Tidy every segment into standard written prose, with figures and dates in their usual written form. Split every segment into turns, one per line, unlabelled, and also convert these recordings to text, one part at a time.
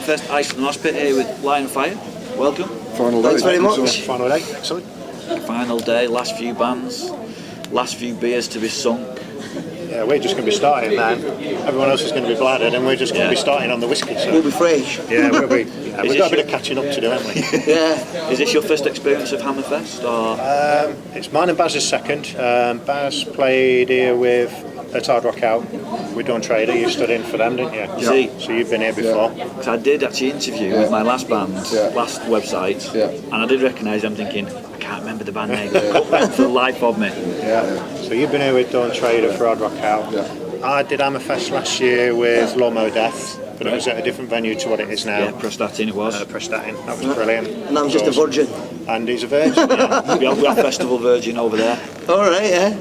Hammerfest Ice and Mosh Pit here with Lion Fire. Welcome.
Final day.
Thanks very much.
Final day, excellent.
Final day, last few bands, last few beers to be sunk.
Yeah, we're just going to be starting now. Everyone else is going to be bladdered, and we're just going to be starting on the whiskey. So.
We'll be fresh.
Yeah, we'll be. Yeah, we've got a bit of catching up to do, haven't we?
Yeah.
Is this your first experience of Hammerfest? Or?
It's mine and Baz's second. Baz played here with at Hard Rock Out with Dawn Trader. You stood in for them, didn't you?
You see.
So you've been here before.
Because I did actually interview with my last band, last website, and I did recognise them thinking, I can't remember the band name for the life of me.
Yeah. So you've been here with Dawn Trader for Hard Rock Out.
Yeah.
I did Hammerfest last year with Lawnmower Death, but it was at a different venue to what it is now.
Yeah, Prestatyn it was.
Prestatyn. That was brilliant.
And I'm just a virgin.
And he's a virgin. Yeah.
we have Festival Virgin over there.
Alright, yeah.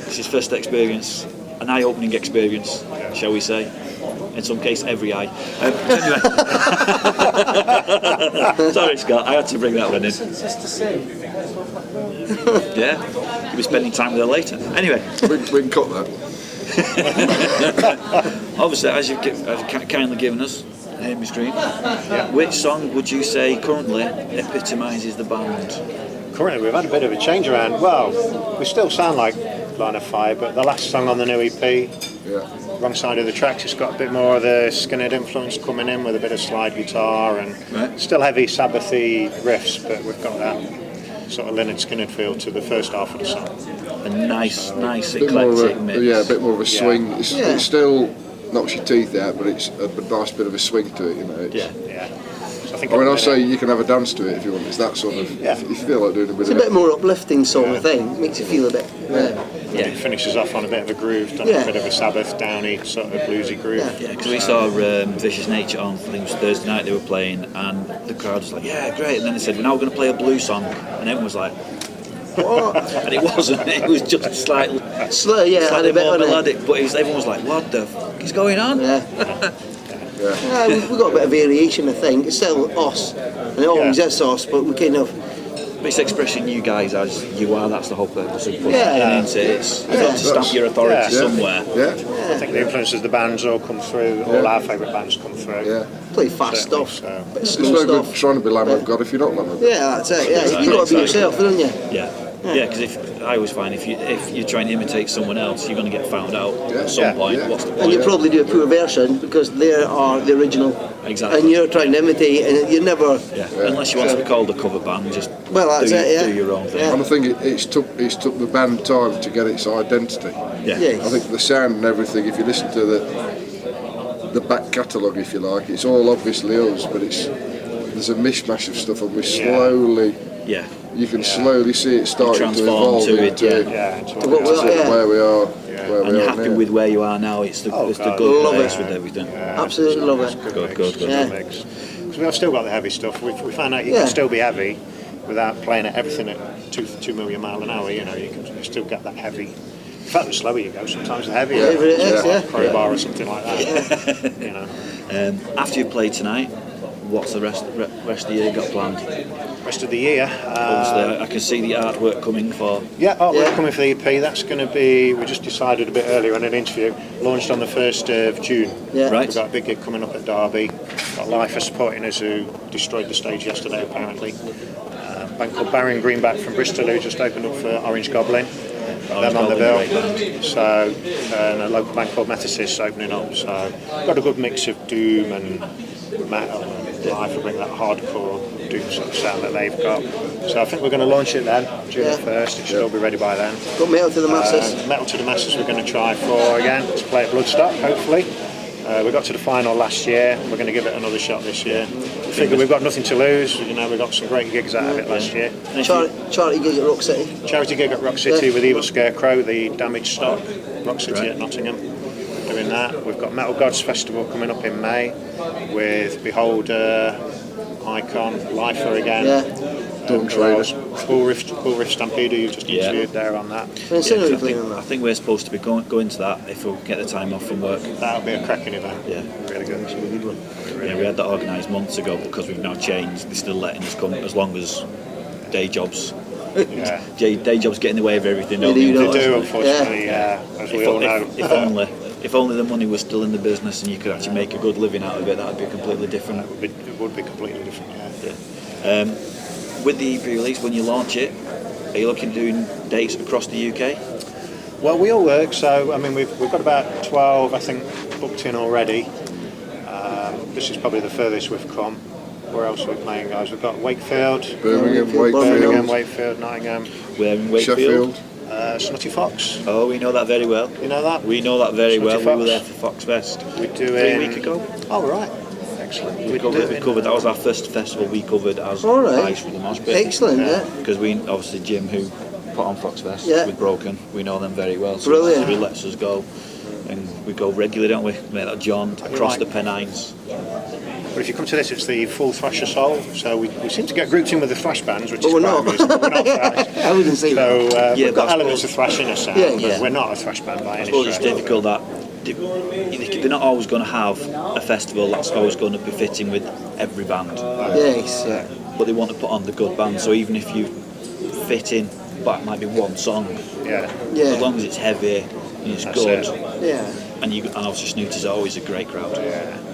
It's his first experience, an eye-opening experience, shall we say. In some case, every eye. Anyway. Sorry, Scott, I had to bring that one in.
It's just the same.
Yeah, you'll be spending time with her later. Anyway.
We can cut that.
Obviously, as you've kindly given us, Amy Stream, which song would you say currently epitomises the band?
Currently, we've had a bit of a change around. Well, we still sound like Line of Fire, but the last song on the new EP, Wrong Side of the Tracks, it's got a bit more of the Skinhead influence coming in with a bit of slide guitar and still heavy Sabbathy riffs, but we've got that sort of Lynyrd Skynyrd feel to the first half of the song.
A nice eclectic mix.
Yeah, a bit more of a swing. It's still knocks your teeth out, but it's a nice bit of a swing to it, you know.
Yeah. So I
mean, I'll say you can have a dance to it if you want. It's that sort of. If you feel like doing a bit.
It's a bit more uplifting song, I think. Makes you feel a bit.
It finishes off on a bit of a groove, a bit of a Sabbath downy sort of bluesy groove.
Yeah, because we saw Vicious Nature on, I think it was Thursday night they were playing, and the crowd was like, yeah, great. And then they said, we're now going to play a blues song, and everyone was like, what? And it wasn't. It was just slightly
slightly
more melodic, but everyone was like, what the fuck is going on?
Yeah. We've got a bit of variation, I think. It's still us, and it always is us, but we kind of.
But it's expressing you guys as you are. That's the whole purpose of putting it into it. It's to stamp your authority somewhere.
I think the influences of the bands all come through. All our favourite bands come through.
Play fast stuff, bit
It's
slow
no
stuff.
good trying to be Lamb of God if you're not Lamb of God.
Yeah, that's it. Yeah, you've got to be yourself, don't you?
Yeah, because I always find if you try and imitate someone else, you're going to get found out at some point. What's the point?
And you probably do a poor version because they are the original.
Exactly.
And you're trying to imitate, and you never.
Unless you want to be called a cover band, just do your own thing.
And I think it's took the band time to get its identity.
Yeah.
Yes.
I think the sound and everything. If you listen to the back catalogue, if you like, it's all obviously us, but there's a mishmash of stuff, and we slowly.
Yeah.
You can slowly see it starting to evolve
to
into where we are.
And you're happy with where you are now. It's the good place with everything.
Absolutely love it.
Good.
Because we've still got the heavy stuff. We found out you can still be heavy without playing at everything at 2 million mile an hour. You know, you can still get that heavy. In fact, the slower you go, sometimes the heavier. Crowbar or something like that. You know.
After you play tonight, what's the rest of the year got planned?
Rest of the year.
Obviously, I can see the artwork coming for.
Artwork coming for the EP. That's going to be. We just decided a bit earlier in an interview. Launched on the 1st of June.
Right.
We've got a big gig coming up at Derby. Got Lifer supporting us, who destroyed the stage yesterday apparently. A band called Baron Greenback from Bristol, who just opened up for Orange Goblin. Them on the bill. So, and a local band called Methodists opening up. So, got a good mix of doom and metal and Lifer, bring that hardcore doom sort of sound that they've got. So I think we're going to launch it then, June 1st. It should all be ready by then.
Got Metal to the Masses.
Metal to the Masses we're going to try for again, to play at Bloodstock, hopefully. We got to the final last year. We're going to give it another shot this year. We figure we've got nothing to lose. You know, we got some great gigs out of it last year.
Charity gig at Rock City.
Charity gig at Rock City with Evil Scarecrow, the Damaged Stock, Rock City at Nottingham. Doing that. We've got Metal Gods Festival coming up in May with Beholder, Icon, Lifer again.
Dawn Trader.
Bull Riff Stampede, you just interviewed there on that.
I think we're supposed to be going to that if we get the time off from work.
That'll be a cracking event.
Yeah.
Really good.
It's a good one.
We had that organised months ago, but because we've now changed, they're still letting us come as long as day jobs. Day jobs get in the way of everything.
They do, unfortunately, as we all know.
If only. if only the money was still in the business and you could actually make a good living out of it, that would be completely different.
It would be completely different, yeah.
With the EP release, when you launch it, are you looking at doing dates across the UK?
Well, we all work, so I mean we've got about 12, I think, booked in already. This is probably the furthest we've come. Where else are we playing, guys? We've got Wakefield,
Birmingham,
Wakefield, Nottingham,
We're in Wakefield.
Sheffield.
Snotty Fox.
Oh, we know that very well.
You know that?
We know that very
Snotty
well. We were
Fox.
there for Foxfest
We're
3
doing.
weeks ago.
Oh right, excellent.
We covered. That was our first festival we covered as
All right.
Ice for the Mosh Pit.
Excellent, yeah.
Because we obviously Jim, who put on Foxfest
Yeah.
with Broken, we know them very well. So
Brilliant.
he lets us go, and we go regularly, don't we? Make that jaunt across
right.
the Pennines.
But if you come to this, it's the full thrash assault. So we seem to get grouped in with the thrash bands, which
But
is
we're
quite
not.
amusing, but we're not thrash.
I wouldn't say that.
So
Yeah,
we've got
but I
elements of
suppose-
thrash in us, sound,
Yeah,
but
yeah.
we're not a thrash band by
I
any
suppose it's
stretch.
difficult that they're not always going to have a festival that's always going to be fitting with every band,
Yes, yeah.
but they want to put on the good band. So even if you fit in, but it might be one song,
Yeah.
Yeah.
as long as it's heavy and it's
That's
good,
it.
Yeah.
and obviously Snooty's always a great crowd.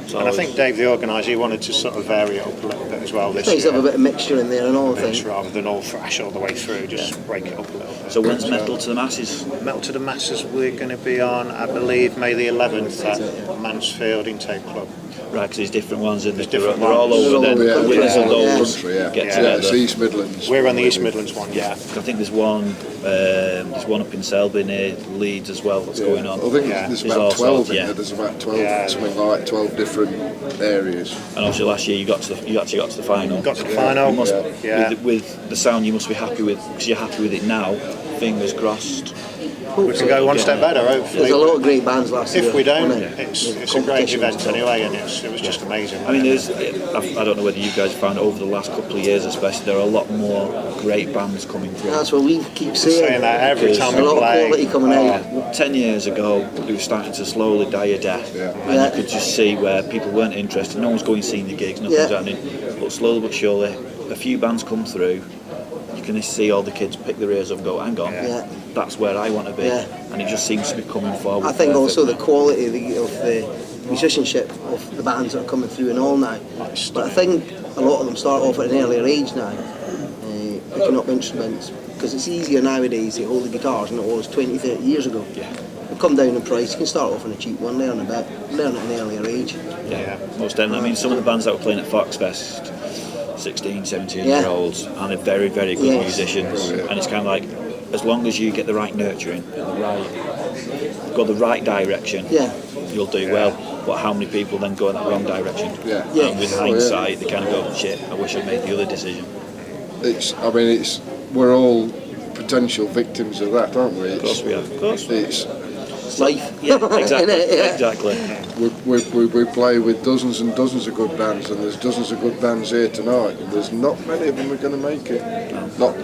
So
And I think Dave, the organiser, he wanted to sort of vary it up a little bit as well this
Nice to
year.
have a bit of mixture in there and all, I
Mix
think.
rather than all thrash all the way through, just break it up a little bit.
So when's Metal to the Masses?
Metal to the Masses, we're going to be on, I believe, May the 11th at Mansfield Intake Club.
Right, because there's different ones in there.
There's different
They're all
ones.
over
They're all
then.
over
The winners
the
of
country,
those
Country, yeah.
get
Yeah,
together.
It's East Midlands.
We're on the East Midlands one, yeah.
I think there's one up in Selby near Leeds as well that's going on.
I think
Yeah.
there's
There's
about
all
12
sorts,
in
yeah.
there. There's about 12,
Yeah.
something like 12 different areas.
And obviously last year you actually got to the final.
Got to the final.
You must,
Yeah.
with the sound you must be happy with, because you're happy with it now. Fingers crossed.
We can go one step better, hopefully.
There's a lot of great bands last year.
If we don't,
wasn't it?
it's
The
a great
competition was
event
tough.
anyway, and it was just amazing.
I mean,
wasn't it?
I don't know whether you guys found over the last couple of years, especially, there are a lot more great bands coming through.
That's what we keep saying.
saying that every
Because
time
a
we
lot of
play.
quality coming out.
10 years ago, we were starting to slowly die a death,
Yeah.
and
Yeah.
you could just see where people weren't interested. No one's going seeing the gigs, nothing's
Yeah.
happening. But slowly but surely, a few bands come through. You can see all the kids pick their ears up and go, "Hang on,
Yeah.
that's where I want to be."
Yeah.
And it just seems to be coming forward.
I think also the
perfectly.
quality of the musicianship of the bands that are coming through and all now. But I think a lot of them start off at an earlier age now, picking up instruments, because it's easier nowadays to hold the guitars than it was 20, 30 years ago.
Yeah.
They come down in price. You can start off on a cheap one, learn at an earlier age.
Yeah, most definitely. I mean, some of the bands that were playing at Foxfest, 16, 17-year-olds, and they're very, very good
Yes.
musicians. And it's kind of like, as long as you get the right nurturing, go the right direction,
Yeah.
you'll do well. But how many people then go in that wrong direction?
Yeah.
Yeah.
And with
Oh, yeah.
hindsight, they kind of go, shit, I wish I'd made the other decision.
We're all potential victims of that, aren't we?
Of course we have, of course.
It's
It's life.
Yeah, exactly.
Innit? Yeah.
Exactly.
we play with dozens and dozens of good bands, and there's dozens of good bands here tonight, and there's not many of them are going to make it. Not,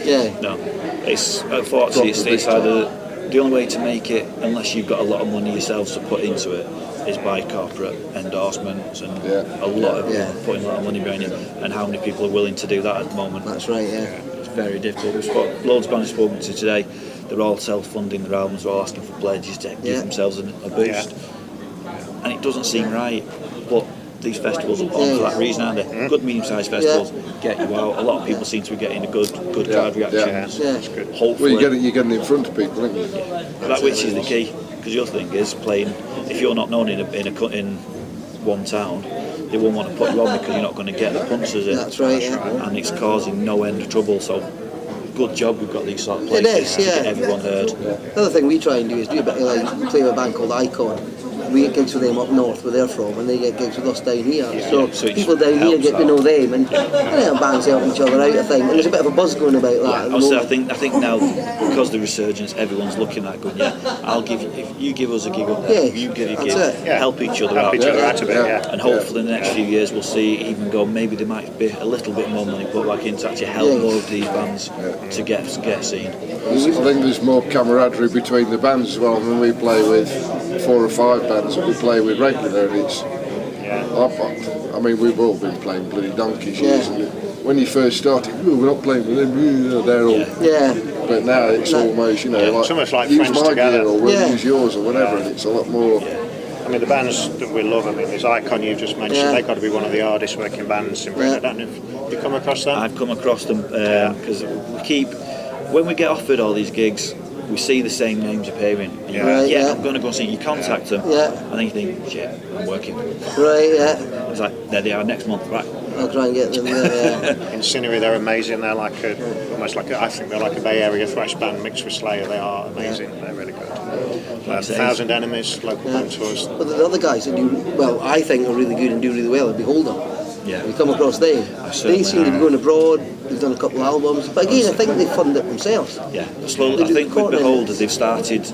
Yeah.
No, it's unfortunately it's either the only way to make it, unless you've got a lot of money yourselves to put into it, is by corporate endorsements and
Yeah.
a lot of
Yeah.
putting a lot of money behind it. And how many people are willing to do that at the moment?
That's right, yeah.
It's very difficult. Loads of bands I've spoken to today, they're all self-funding their albums, they're all asking for pledges to give
Yeah.
themselves a boost. And it doesn't seem right, but these festivals are on for that reason, aren't they? Good medium-sized festivals get you out. A lot of people seem to be getting a good crowd reactions.
Yeah.
well,
Hopefully,
you're getting in front of people, aren't you?
that which is the key. Because the other thing is playing. If you're not known in one town, they won't want to put you on because you're not going to get the punters in.
That's right, yeah.
And it's causing no end of trouble. So, good job we've got these sort of
It
places
is,
to get
yeah.
everyone heard.
The other thing we try and do is do a bit of like play with a band called Icon. We get gigs with them up north where they're from, and they get gigs with us down here. So,
so it
people down here
helps
get to
out.
know them, and bands help each other out, I think. And there's a bit of a buzz going about that. At the
Also,
moment.
I think now because of the resurgence, everyone's looking at going, yeah, I'll give you, if you give us a gig up there,
Yeah,
you give a
that's
gig,
it.
Yeah.
help each other
Help
out.
each other out a bit,
Yeah.
yeah.
And hopefully in the next few years we'll see it even go, maybe there might be a little bit more money put back in to actually help
Yeah.
more of these bands to get seen.
I think there's more camaraderie between the bands as well. When we play with 4 or 5 bands that we play with regular, and it's. I mean, we've all been playing bloody donkeys years.
Yeah.
And when you first started, "Oh, we're not playing with them. They're all.
Yeah.
But now it's almost, like,
It's almost like
use
friends
my
together.
gear or we'll
Yeah.
use yours or whatever, and it's a lot more.
I mean, the bands that we love, I mean, there's Icon you just mentioned,
Yeah.
they've got to be one of the hardest working bands in Britain.
Yeah.
I don't know if you come across them.
I've come across them because when we get offered all these gigs, we see the same names appearing. And you're
Yeah.
like,
Right, yeah.
I'm going to go see you. Contact them,
Yeah.
and then you think, shit, I'm working.
Right, yeah.
It's like there they are next month, right?
I'll try and get them there,
In Scenery, they're amazing. They're like I think they're like a Bay Area thrash band mixed with Slayer. They are amazing. They're really good. Thousand Enemies, local band to us.
But the other guys that do, well, I think are really good and do really well are Beholder.
Yeah.
You come across them.
certainly
They seem to be
have.
going abroad. They've done a couple of albums. But again, I think they fund it themselves.
Yeah, slowly.
They
I
do
think
the
with
recording.
Beholders, they've started.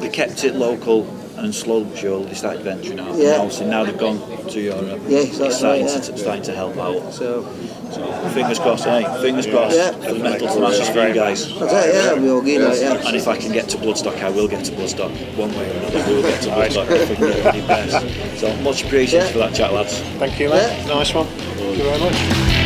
They kept it local, and slowly but surely they started venturing out.
Yeah.
And obviously now they've gone to Europe.
Yeah,
it's
that's
starting,
right,
to, starting to help out.
So,
Fingers crossed, Fingers crossed
Yeah.
for the Metal Smashers for you guys.
that's it, yeah, we all get it, yeah.
And if I can get to Bloodstock, I will get to Bloodstock. One way or another, we will get to Bloodstock if we can get any best. So much appreciated
Yeah.
for that chat, lads.
Thank you, mate.
Yeah.
Nice one. Thank you very much.